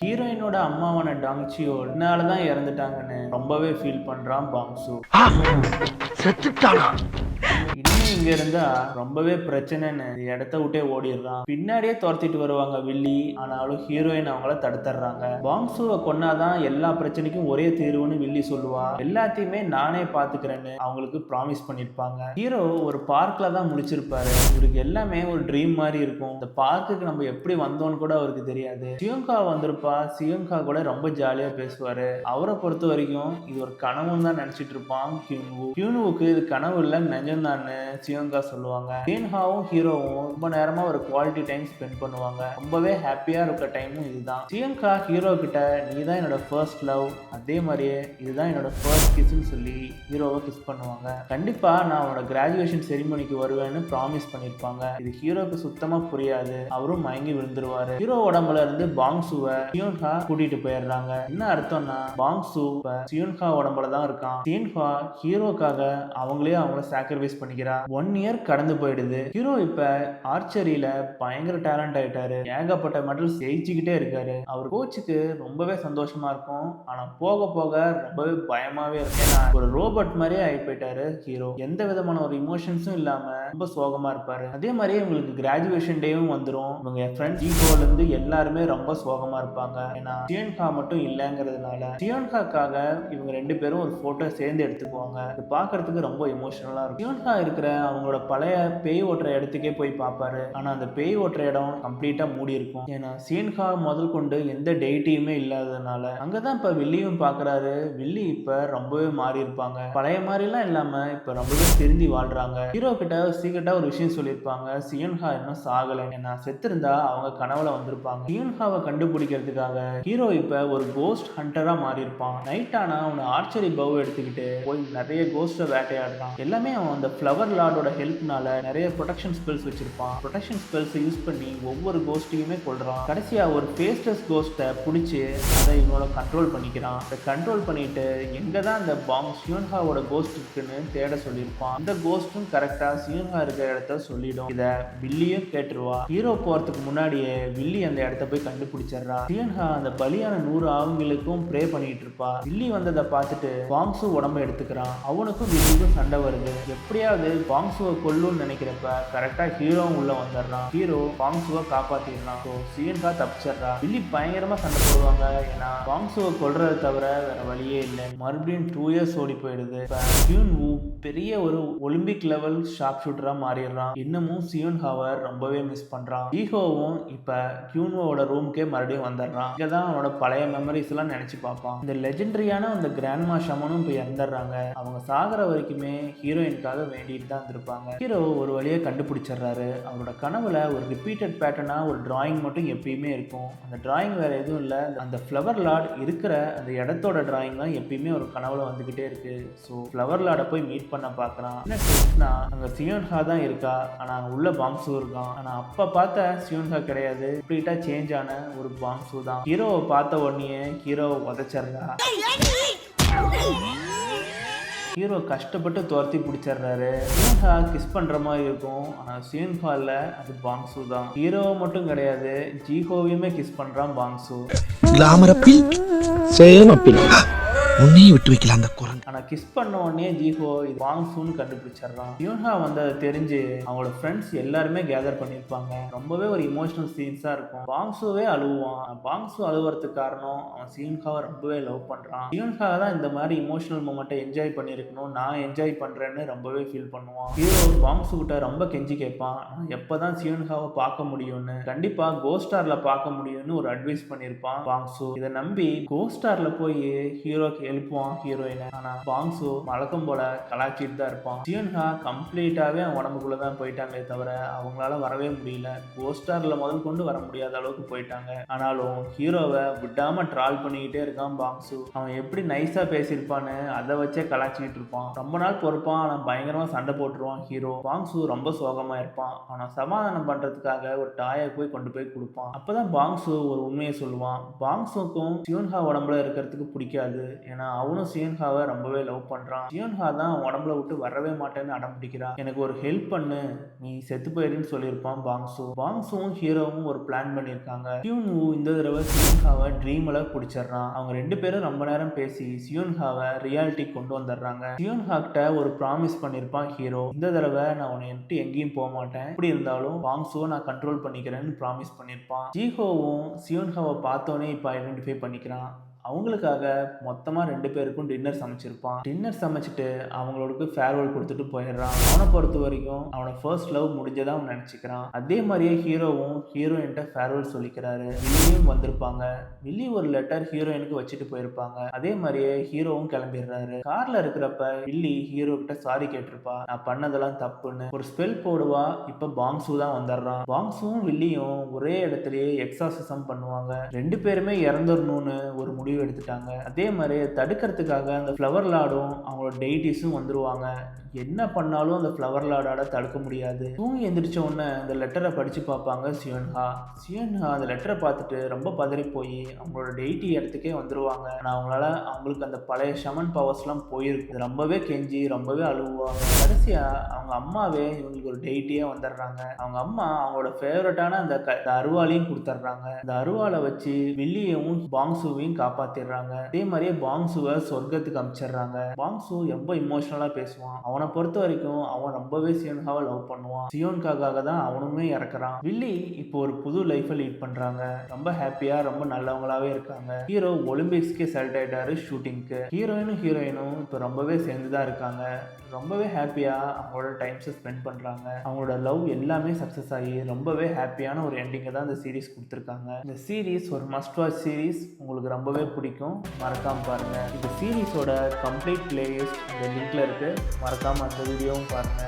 ஹீரோயினோட அம்மாவான டாங்சியோ இதனால தான் இறந்துட்டாங்கன்னு ரொம்பவே ஃபீல் பண்றான் பாங்சு. செத்துட்டானா? இன்னும் இங்க இருந்தா ரொம்பவே பிரச்சனைன்னு இடத்த விட்டே ஓடிடுறான். பின்னாடியே துரத்திட்டு வருவாங்க வில்லி. ஆனாலும் ஹீரோயின் அவங்கள தடுத்துறாங்க. பாங்சுவை கொன்னாதான் எல்லா பிரச்சனைக்கும் ஒரே தீர்வுன்னு வில்லி சொல்லுவா. எல்லாத்தையுமே நானே பாத்துக்கிறேன்னு அவங்களுக்கு ப்ராமிஸ் பண்ணிருப்பாங்க. ஹீரோ ஒரு பார்க்ல தான் முடிச்சிருப்பாரு. இவருக்கு எல்லாமே ஒரு ட்ரீம் மாதிரி இருக்கும். இந்த பார்க்குக்கு நம்ம எப்படி வந்தோம்னு கூட அவருக்கு தெரியாது. சியோங்கா வந்திருப்பா. சியோங்கா கூட ரொம்ப ஜாலியா பேசுவாரு. அவரை பொறுத்த வரைக்கும் இது ஒரு கனவுன்னு தான் நினைச்சிட்டு இருப்பான் கியூன்வு. கியூன்வுக்கு இது கனவு இல்ல நிஜம்தான்னு சியோங்கா சொல்லுவாங்க. சியன்ஹாவும் ஹீரோவும் ரொம்ப நேரமா ஒரு குவாலிட்டி டைம் ஸ்பெண்ட் பண்ணுவாங்க. ரொம்பவே ஹாப்பியா இருக்க டைமும் இதுதான். சியோங்கா ஹீரோ கிட்ட நீ தான் என்னோட ஃபர்ஸ்ட் லவ், அதே மாதிரியே இதுதான் என்னோட ஃபர்ஸ்ட் கிஸ்ன்னு சொல்லி ஹீரோவை கிஸ் பண்ணுவாங்க. கண்டிப்பா நான் அவனோட கிராஜுவேஷன் செரிமனிக்கு வருவேன்னு ப்ராமிஸ் பண்ணிருப்பாங்க. இது ஹீரோக்கு சுத்தமா புரியாது. அவரும் மயங்கி விழுந்துருவாரு. ஹீரோ உடம்புல இருந்து பாங்சுவை சியோன்ஹா கூட்டிட்டு போயிடுறாங்க. என்ன அர்த்தம்னா பாங்சு இப்ப சியோன்ஹா உடம்புல தான் இருக்கான். சியோன்ஹா ஹீரோக்காக அவங்கள சாக்ரிஃபைஸ் பண்ணிக்கிறா. 1 இயர் கடந்து போயிடுது. ஹீரோ இப்ப ஆர்ச்சரியில பயங்கர டேலண்ட் ஆயிட்டாரு. ஏகப்பட்ட மெடல்ஸ் ஜெயிச்சுக்கிட்டே இருக்காரு. அவர் கோச்சுக்கு ரொம்பவே சந்தோஷமா இருக்கும். ஆனா போக போக ரொம்பவே பயமாவே இருக்கு. ஏன்னா ஒரு ரோபோட் மாதிரியே ஆகி போயிட்டாரு ஹீரோ. எந்த விதமான ஒரு இமோஷன்ஸும் இல்லாம ரொம்ப சோகமா இருப்பாரு. அதே மாதிரியே உங்களுக்கு கிராஜுவேஷன் டேவும் வந்துடும். இவங்க ஃப்ரெண்ட்ஸ் ஈகோல இருந்து எல்லாருமே ரொம்ப சோகமா இருப்பாங்க. ஏன்னா சியோன்ஹா மட்டும் இல்லைங்கிறதுனால சியோன்ஹாக்காக இவங்க 2 பேரும் ஒரு போட்டோ சேர்ந்து எடுத்துக்குவாங்க. இது பாக்குறதுக்கு ரொம்ப இமோஷனலா இருக்கும். சியோன்ஹா இருக்கிற அவங்களோட பழைய பேய் ஓட்டுற இடத்துக்கே போய் பார்ப்பாரு. ஆனா அந்த பேய் ஓட்டுற இடம் கம்ப்ளீட்டா மூடி இருக்கும். ஏன்னா சியோன்ஹா முதல் கொண்டு எந்த டெய்ட்டியுமே இல்லாததுனால. அங்கதான் இப்ப வில்லியும் பாக்குறாரு. வில்லி இப்ப ரொம்பவே மாறி இருப்பாங்க. பழைய மாதிரி எல்லாம் இல்லாம இப்ப ரொம்பவே திருந்தி வாழ்றாங்க. ஹீரோ கிட்ட சீக்கிரட்டா ஒரு விஷயம் சொல்லியிருப்பாங்க. சியோன்ஹா இன்னும் சாகலை. ஏன்னா செத்து இருந்தா அவங்க கனவுல வந்திருப்பாங்க. சியோன்ஹாவை கண்டுபிடிக்கிறதுக்காக ஹீரோ இப்ப ஒரு கோஸ்ட் ஹண்டரா மாறி இருப்பான். நைட் ஆனா அவனை ஆர்ச்சரி பவ் எடுத்துக்கிட்டு போய் நிறைய கோஸ்ட வேட்டையாடுறான். எல்லாமே அவன் அந்த ஃப்ளவர் லார்டோட ஹெல்ப்னால நிறைய ப்ரொடெக்ஷன் ஸ்பெல்ஸ் வச்சிருப்பான். ப்ரொடெக்ஷன் ஸ்பெல்ஸ் யூஸ் பண்ணி ஒவ்வொரு கோஸ்டையுமே கொள்றான். கடைசியா ஒரு ஃபேஸ்லெஸ் கோஸ்ட்டை பிடிச்சி அதை இவனோட கண்ட்ரோல் பண்ணிக்கிறான். அதை கண்ட்ரோல் பண்ணிட்டு எங்க தான் அந்த பாங் சியோன்ஹாவோட கோஸ்ட் இருக்குன்னு தேட சொல்லியிருப்பான். அந்த கோஸ்டும் கரெக்டா சியோன்ஹா இருக்கிற இடத்த சொல்லிடும். இத வில்லியும் கேட்டுருவா. ஹீரோ போறதுக்கு முன்னாடியே வில்லி அந்த இடத்த போய் கண்டுபிடிச்சிடுறா. சியோன்ஹா அந்த பலியான 100 ஆவுங்களுக்கும் ப்ரே பண்ணிட்டு இருப்பா. வில்லி வந்ததை பார்த்துட்டு பாங்சு உடம்ப எடுத்துக்கிறான். அவனுக்கும் வில்லிக்கும் சண்டை வருது. எப்படியாவது பாங்சுவை கொல்லுன்னு நினைக்கிறப்ப கரெக்டா ஹீரோவும் உள்ள வந்துடுறான். ஹீரோ பாங்சுவை காப்பாத்திடுறான். சியோன்ஹா தப்பிச்சிடுறா. வில்லி பயங்கரமா சண்டை போடுவாங்க. ஏன்னா பாங்சுவை கொல்றதை தவிர வேற வழியே இல்லை. மறுபடியும் 2 இயர்ஸ் ஓடி போயிடுது. கியூன்வு பெரிய ஒரு ஒலிம்பிக் லெவல் ஷார்ப் ஷூட்டரா மாறிடுறான். இன்னமும் சியோன்ஹாவை ரொம்பவே மிஸ் பண்றான். ஈகோவும் இப்ப கியூன்வோட ரூம்க்கே மறுபடியும் வந்துடுறான். இங்கதான் அவனோட பழைய மெமரிஸ் எல்லாம் நினைச்சு பார்ப்பான். இந்த லெஜெண்டரியான இந்த கிராண்ட்மா ஷமனும் இப்ப இறந்துடுறாங்க. அவங்க சாகிற வரைக்குமே ஹீரோயினுக்காக வேண்டிட்டு தான் இருந்திருப்பாங்க. ஹீரோ ஒரு வழியை கண்டுபிடிச்சிடுறாரு. அவரோட கனவுல ஒரு ரிப்பீட்டட் பேட்டர்னா ஒரு டிராயிங் மட்டும் எப்பயுமே இருக்கும். அந்த டிராயிங் வேற எதுவும் இல்லை. அந்த ஃப்ளவர் லார்ட் இருக்கிற அந்த இடத்தோட டிராயிங் தான் எப்பயுமே ஒரு கனவுல வந்துகிட்டே இருக்கு. ஸோ ஃப்ளவர் லார்டை போய் மீட் பண்ண பார்க்குறான். என்ன ட்விஸ்ட்னா அங்க சியோன்ஹா தான் இருக்கா. ஆனா அங்க உள்ள பாங்சு இருக்கான். ஆனா அப்ப பார்த்த சியோன்ஹா கிடையாது. கம்ப்ளீட்டா சேஞ்ச் ஆன ஒரு பாங்சு தான். ஹீரோவை பார்த்த உடனே ஹீரோவை உதச்சிடுறா. ஹீரோ கஷ்டப்பட்டு துரத்தி பிடிச்சிடுறாரு. சியோன்ஹா கிஸ் பண்ற மாதிரி இருக்கும். ஆனா சியோன்ஹா இல்ல, அது பாங்சு தான். ஹீரோவை மட்டும் கிடையாது, ஜீஹோவையுமே கிஸ் பண்றான் பாங்சு. Glamour appeal, same appeal. உன்னையும் விட்டு வைக்கலாம் அந்த குரங்கு. ஆனா கிஸ் பண்ண உடனே ஜீஹோ இது பாங்சுன்னு கண்டுபிடிச்சிடுறான். சியோன்ஹா வந்து அதை தெரிஞ்சு அவங்களோட ஃப்ரெண்ட்ஸ் எல்லாருமே கேதர் பண்ணியிருப்பாங்க. ரொம்பவே ஒரு இமோஷனல் சீன்ஸா இருக்கும். பாங்சுவே அழுவான். பாங்சு அழுவுறதுக்கு காரணம் அவன் சியோன்ஹாவை ரொம்பவே லவ் பண்றான். சியோன்ஹா தான் இந்த மாதிரி இமோஷனல் மூமெண்ட்டை என்ஜாய் பண்ணிருக்கணும், நான் என்ஜாய் பண்றேன்னு ரொம்பவே ஃபீல் பண்ணுவான். ஹீரோ பாங்சு கிட்ட ரொம்ப கெஞ்சி கேட்பான். எப்பதான் சியோன்ஹாவை பார்க்க முடியும்னு. கண்டிப்பா கோஸ்டார்ல பார்க்க முடியும்னு ஒரு அட்வைஸ் பண்ணியிருப்பான் பாங்சு. இதை நம்பி கோஸ்டார்ல போய் ஹீரோக்கு எழுப்புவான் ஹீரோயினை. ஆனா பாங்சு வழக்கம் போல கலாச்சிட்டு தான் இருப்பான். சியோன்ஹா கம்ப்ளீட்டாவே அவன் உடம்புக்குள்ளதான் போயிட்டாங்களே தவிர அவங்களால வரவே முடியல. கோஸ்டார்ல முதல் கொண்டு வர முடியாத அளவுக்கு போயிட்டாங்க. ஆனாலும் ஹீரோவை விடாம ட்ரால் பண்ணிக்கிட்டே இருக்கான் பாங்சு. அவன் எப்படி நைஸா பேசியிருப்பான்னு அதை வச்சே கலாச்சிக்கிட்டு இருப்பான். ரொம்ப நாள் பொறுப்பான். ஆனா பயங்கரமா சண்டை போட்டுருவான் ஹீரோ. பாங்சு ரொம்ப சோகமா இருப்பான். ஆனா சமாதானம் பண்றதுக்காக ஒரு டாயை போய் கொண்டு போய் கொடுப்பான். அப்பதான் பாங்சு ஒரு உண்மையை சொல்லுவான். பாங்சுக்கும் சியோன்ஹா உடம்புல இருக்கிறதுக்கு பிடிக்காது. ஏன்னா அவனும் சியோன்ஹாவை ரொம்ப ரொம்பவே லவ் பண்றான். சியோன்ஹா தான் உடம்புல விட்டு வரவே மாட்டேன்னு அடம் பிடிக்கிறான். எனக்கு ஒரு ஹெல்ப் பண்ணு, நீ செத்து போயிருன்னு சொல்லியிருப்பான் பாங்ஸு. பாங்ஸும் ஹீரோவும் ஒரு பிளான் பண்ணியிருக்காங்க. சியோன்ஹூ இந்த தடவை சியோன்ஹாவை ட்ரீம்ல பிடிச்சிடுறான். அவங்க 2 பேரும் ரொம்ப நேரம் பேசி சியோன்ஹாவை ரியாலிட்டி கொண்டு வந்துடுறாங்க. சியோன்ஹா கிட்ட ஒரு ப்ராமிஸ் பண்ணியிருப்பான் ஹீரோ, இந்த தடவை நான் உன்னை விட்டு எங்கேயும் போக மாட்டேன், எப்படி இருந்தாலும் பாங்ஸுவை நான் கண்ட்ரோல் பண்ணிக்கிறேன்னு ப்ராமிஸ் பண்ணியிருப்பான். ஜீஹோவும் சியோன்ஹாவை பார்த்தோன்னே இப்போ ஐடென்டிஃபை பண்ணிக்கிறான். அவங்களுக்காக மொத்தமாக 2 பேருக்கும் டின்னர் சமைச்சிருப்பான். டின்னர் சமைச்சிட்டு அவங்களுக்கு ஃபேர்வெல் கொடுத்துட்டு போயிடுறான். அவனை பொறுத்த வரைக்கும் அவனை ஃபர்ஸ்ட் லவ் முடிஞ்சதா அவன் நினச்சிக்கிறான். அதே மாதிரியே ஹீரோவும் ஹீரோயின்ட்ட ஃபேர்வெல் சொல்லிக்கிறாரு. வில்லியும் வந்திருப்பாங்க. வில்லி ஒரு லெட்டர் ஹீரோயினுக்கு வச்சுட்டு போயிருப்பாங்க. அதே மாதிரியே ஹீரோவும் கிளம்பிடுறாரு. கார்ல இருக்கிறப்ப வில்லி ஹீரோ கிட்ட சாரி கேட்டிருப்பா, நான் பண்ணதெல்லாம் தப்புன்னு. ஒரு ஸ்பெல் போடுவா. இப்ப பாங்ஸு தான் வந்துடுறான். பாங்ஸும் வில்லியும் ஒரே இடத்துலயே எக்ஸாசிசம் பண்ணுவாங்க. 2 பேருமே இறந்துடணும்னு ஒரு முடிவு எடுத்துட்டாங்க. அதே மாதிரி தடுக்கிறதுக்காக அந்த ஃப்ளவர் லார்டும் அவங்களோட டெய்டிஸும் வந்துருவாங்க. என்ன பண்ணாலும் அந்த ஃப்ளவர் லார்டால தடுக்க முடியாது. தூங்கி எந்திரிச்ச உடனே அந்த லெட்டரை படிச்சு பார்ப்பாங்க சியோன்ஹா. சியோன்ஹா அந்த லெட்டரை பார்த்துட்டு ரொம்ப பதறி போய் அவங்களோட டெய்டி இடத்துக்கே வந்துருவாங்க. ஆனால் அவங்களுக்கு அந்த பழைய ஷமன் பவர்ஸ்லாம் போயிருக்கு. ரொம்பவே கெஞ்சி ரொம்பவே அழுவாங்க. கடைசியா அவங்க அம்மாவே இவங்களுக்கு ஒரு டெய்டியே வந்துடுறாங்க. அவங்க அம்மா அவங்களோட ஃபேவரட்டான அந்த அருவாளையும் கொடுத்துட்றாங்க. அந்த அருவாளை வச்சு வில்லியவும் பாங்ஸுவையும் காப்பாத்திடுறாங்க. அதே மாதிரியே பாங்ஸுவை சொர்க்கத்துக்கு அனுப்பிச்சிடுறாங்க. பாங்ஸு ரொம்ப இமோஷனலா பேசுவான். அவனை பொறுத்த வரைக்கும் அவன் ரொம்பவே சியோன்ஹாவை லவ் பண்ணுவான். சியோன்காக தான் அவனுமே இறக்குறான். வில்லி இப்போ ஒரு புது லைஃபை லீட் பண்றாங்க. ரொம்ப ஹாப்பியா ரொம்ப நல்லவங்களாவே இருக்காங்க. ஹீரோ ஒலிம்பிக்ஸ்க்கே செலக்ட் ஆயிட்டாரு ஷூட்டிங்க்கு. ஹீரோயினும் இப்போ ரொம்பவே சேர்ந்துதான் இருக்காங்க. ரொம்பவே ஹாப்பியா அவங்களோட டைம்ஸை ஸ்பெண்ட் பண்றாங்க. அவங்களோட லவ் எல்லாமே சக்சஸ் ஆகி ரொம்பவே ஹாப்பியான ஒரு எண்டிங்கை தான் இந்த சீரீஸ் கொடுத்துருக்காங்க. இந்த சீரீஸ் ஒரு மஸ்ட் வாட்ச் சீரீஸ். உங்களுக்கு ரொம்பவே பிடிக்கும், மறக்காம பாருங்க. இந்த சீரீஸோட கம்ப்ளீட் பிளேலிஸ்ட் இந்த லிங்க்ல இருக்கு, மறக்காம அந்த வீடியோவும் பாருங்க.